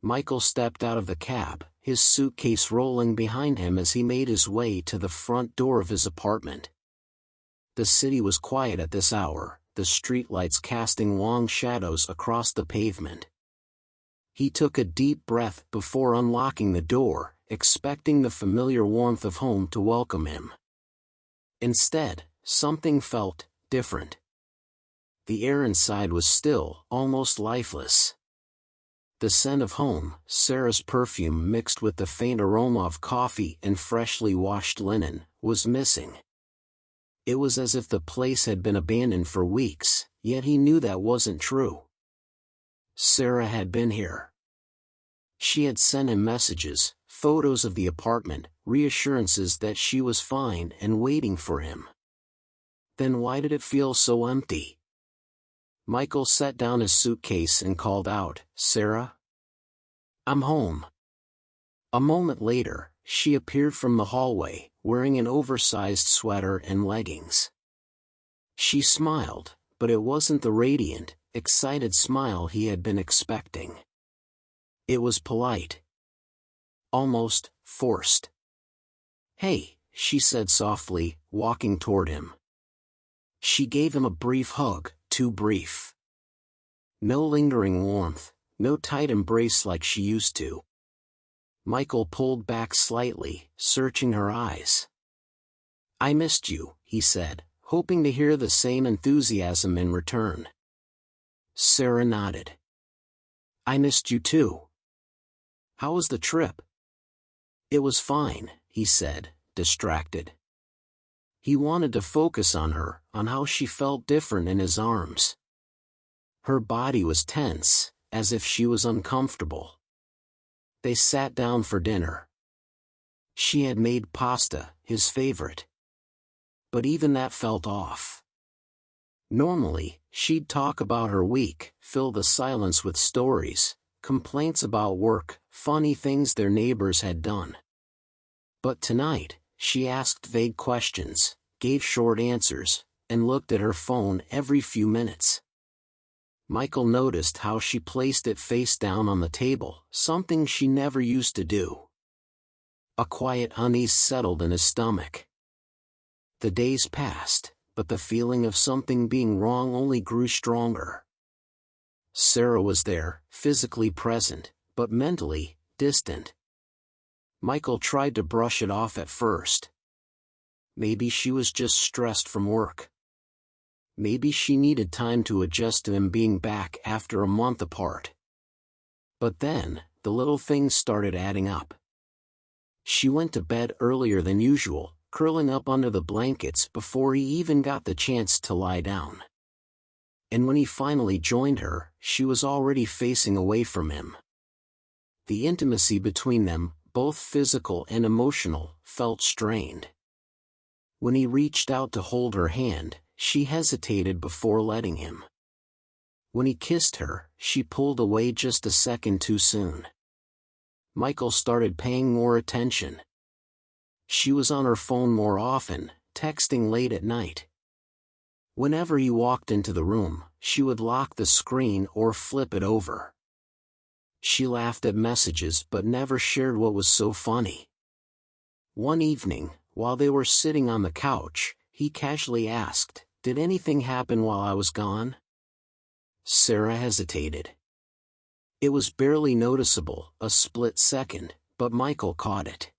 Michael stepped out of the cab, his suitcase rolling behind him as he made his way to the front door of his apartment. The city was quiet at this hour, the streetlights casting long shadows across the pavement. He took a deep breath before unlocking the door, expecting the familiar warmth of home to welcome him. Instead, something felt different. The air inside was still, almost lifeless. The scent of home, Sarah's perfume mixed with the faint aroma of coffee and freshly washed linen, was missing. It was as if the place had been abandoned for weeks, yet he knew that wasn't true. Sarah had been here. She had sent him messages, photos of the apartment, reassurances that she was fine and waiting for him. Then why did it feel so empty? Michael set down his suitcase and called out, "Sarah? I'm home." A moment later, she appeared from the hallway, wearing an oversized sweater and leggings. She smiled, but it wasn't the radiant, excited smile he had been expecting. It was polite. Almost forced. "Hey," she said softly, walking toward him. She gave him a brief hug, too brief. No lingering warmth, no tight embrace like she used to. Michael pulled back slightly, searching her eyes. "I missed you," he said, hoping to hear the same enthusiasm in return. Sarah nodded. "I missed you too. How was the trip?" "It was fine," he said, distracted. He wanted to focus on her, on how she felt different in his arms. Her body was tense, as if she was uncomfortable. They sat down for dinner. She had made pasta, his favorite. But even that felt off. Normally, she'd talk about her week, fill the silence with stories, complaints about work, funny things their neighbors had done. But tonight, she asked vague questions, gave short answers, and looked at her phone every few minutes. Michael noticed how she placed it face down on the table, something she never used to do. A quiet unease settled in his stomach. The days passed, but the feeling of something being wrong only grew stronger. Sarah was there, physically present, but mentally distant. Michael tried to brush it off at first. Maybe she was just stressed from work. Maybe she needed time to adjust to him being back after a month apart. But then, the little things started adding up. She went to bed earlier than usual, curling up under the blankets before he even got the chance to lie down. And when he finally joined her, she was already facing away from him. The intimacy between them, both physical and emotional, felt strained. When he reached out to hold her hand, she hesitated before letting him. When he kissed her, she pulled away just a second too soon. Michael started paying more attention. She was on her phone more often, texting late at night. Whenever he walked into the room, she would lock the screen or flip it over. She laughed at messages but never shared what was so funny. One evening, while they were sitting on the couch, he casually asked, "Did anything happen while I was gone?" Sarah hesitated. It was barely noticeable, a split second, but Michael caught it.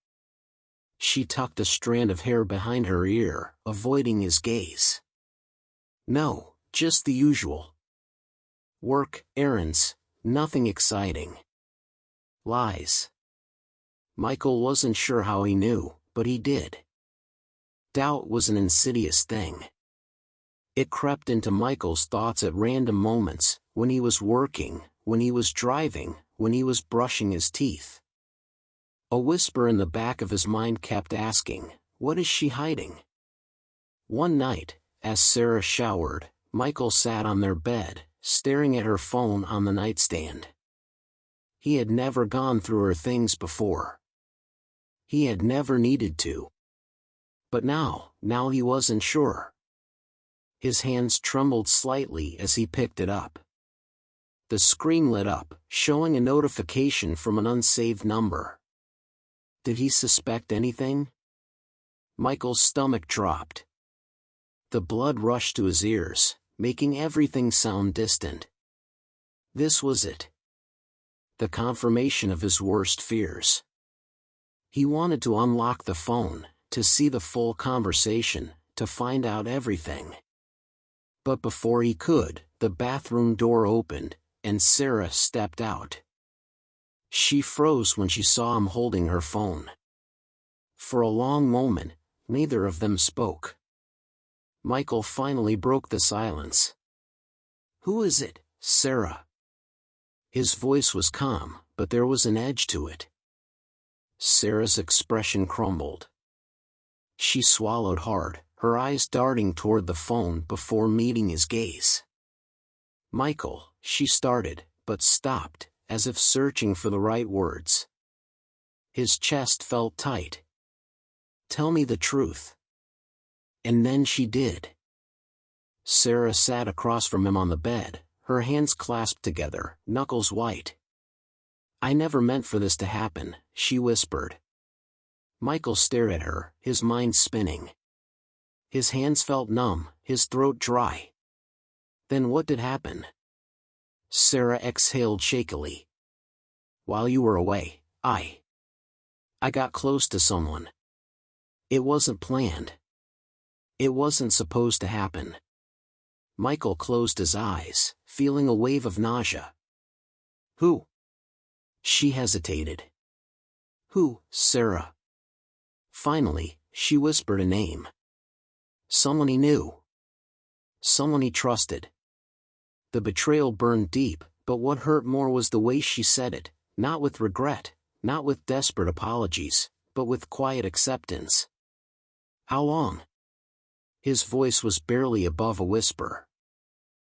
She tucked a strand of hair behind her ear, avoiding his gaze. "No, just the usual. Work, errands, nothing exciting." Lies. Michael wasn't sure how he knew, but he did. Doubt was an insidious thing. It crept into Michael's thoughts at random moments, when he was working, when he was driving, when he was brushing his teeth. A whisper in the back of his mind kept asking, "What is she hiding?" One night, as Sarah showered, Michael sat on their bed, staring at her phone on the nightstand. He had never gone through her things before. He had never needed to. But now he wasn't sure. His hands trembled slightly as he picked it up. The screen lit up, showing a notification from an unsaved number. Did he suspect anything? Michael's stomach dropped. The blood rushed to his ears, making everything sound distant. This was it. The confirmation of his worst fears. He wanted to unlock the phone, to see the full conversation, to find out everything. But before he could, the bathroom door opened, and Sarah stepped out. She froze when she saw him holding her phone. For a long moment, neither of them spoke. Michael finally broke the silence. "Who is it, Sarah?" His voice was calm, but there was an edge to it. Sarah's expression crumbled. She swallowed hard, her eyes darting toward the phone before meeting his gaze. "Michael," she started, but stopped, as if searching for the right words. His chest felt tight. "Tell me the truth." And then she did. Sarah sat across from him on the bed, her hands clasped together, knuckles white. "I never meant for this to happen," she whispered. Michael stared at her, his mind spinning. His hands felt numb, his throat dry. "Then what did happen?" Sarah exhaled shakily. "While you were away, I got close to someone. It wasn't planned. It wasn't supposed to happen." Michael closed his eyes, feeling a wave of nausea. "Who?" She hesitated. "Who, Sarah?" Finally, she whispered a name. Someone he knew. Someone he trusted. The betrayal burned deep, but what hurt more was the way she said it, not with regret, not with desperate apologies, but with quiet acceptance. "How long?" His voice was barely above a whisper.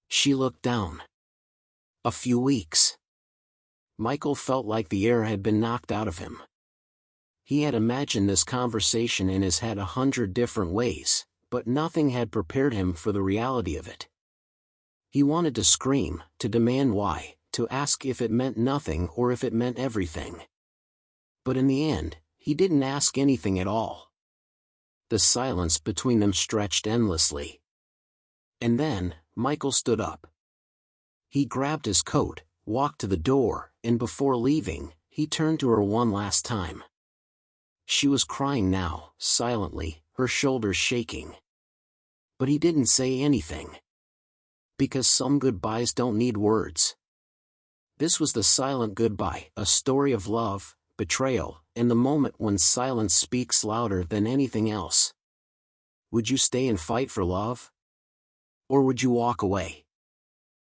She looked down. "A few weeks." Michael felt like the air had been knocked out of him. He had imagined this conversation in his head 100 different ways, but nothing had prepared him for the reality of it. He wanted to scream, to demand why, to ask if it meant nothing or if it meant everything. But in the end, he didn't ask anything at all. The silence between them stretched endlessly. And then, Michael stood up. He grabbed his coat, walked to the door, and before leaving, he turned to her one last time. She was crying now, silently, her shoulders shaking. But he didn't say anything. Because some goodbyes don't need words. This was the silent goodbye, a story of love, betrayal, and the moment when silence speaks louder than anything else. Would you stay and fight for love? Or would you walk away?